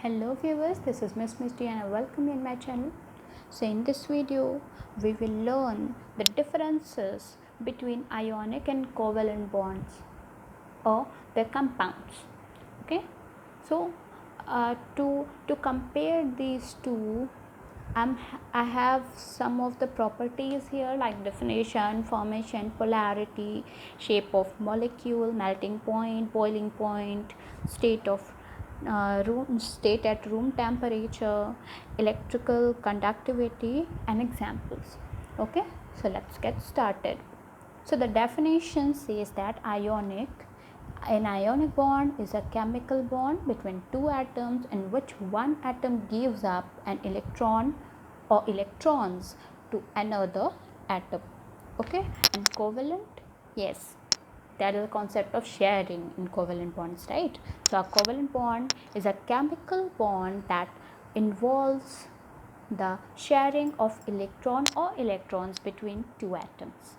Hello viewers, this is Miss Misty and I welcome you in my channel. So in this video, we will learn the differences between ionic and covalent bonds or their compounds. Okay, so to compare these two, I have some of the properties here like definition, formation, polarity, shape of molecule, melting point, boiling point, state at room temperature, electrical conductivity, and examples. Okay, so let's get started. So the definition says that an ionic bond is a chemical bond between two atoms in which one atom gives up an electron or electrons to another atom. Okay, and covalent, yes, that is the concept of sharing in covalent bonds, right? So a covalent bond is a chemical bond that involves the sharing of electron or electrons between two atoms.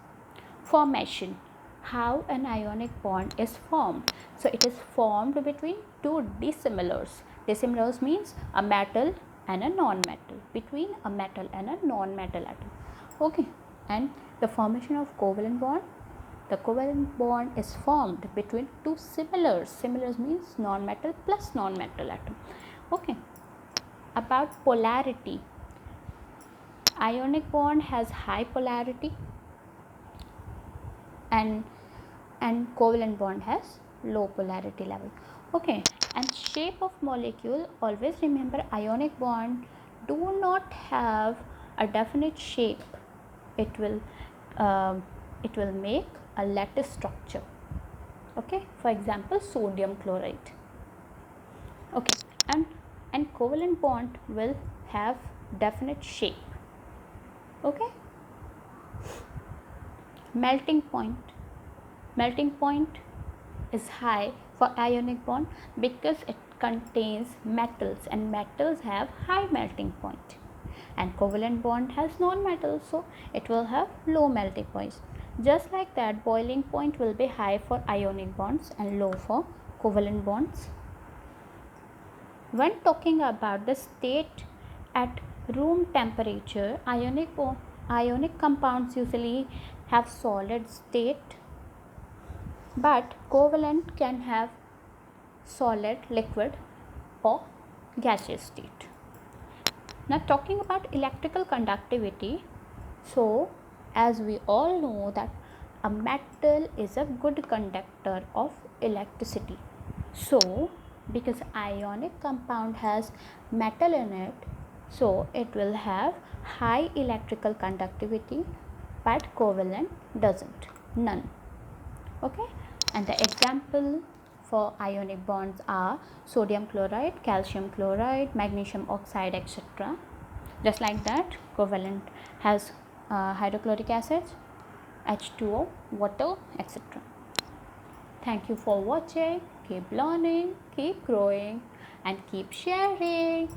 Formation, how an ionic bond is formed. So it is formed between two dissimilars. Dissimilars means a metal and a non-metal, between a metal and a non-metal atom. Okay, and the formation of covalent bond, the covalent bond is formed between two similars. Similars means non-metal plus non-metal atom. Okay, about polarity, ionic bond has high polarity and covalent bond has low polarity level. Okay, and shape of molecule, always remember ionic bond do not have a definite shape. It will make a lattice structure. Okay, for example sodium chloride. Okay, and covalent bond will have definite shape. Okay, melting point is high for ionic bond because it contains metals and metals have high melting point, and covalent bond has non-metals, so it will have low melting points. Just like that, boiling point will be high for ionic bonds and low for covalent bonds. When talking about the state at room temperature, ionic compounds usually have solid state, but covalent can have solid, liquid, or gaseous state. Now talking about electrical conductivity, so as we all know that a metal is a good conductor of electricity. So because ionic compound has metal in it, so it will have high electrical conductivity, but covalent doesn't, none. Okay, and the example for ionic bonds are sodium chloride, calcium chloride, magnesium oxide, etc. Just like that, covalent has hydrochloric acid, H2O, water, etc. Thank you for watching. Keep learning, keep growing, and keep sharing.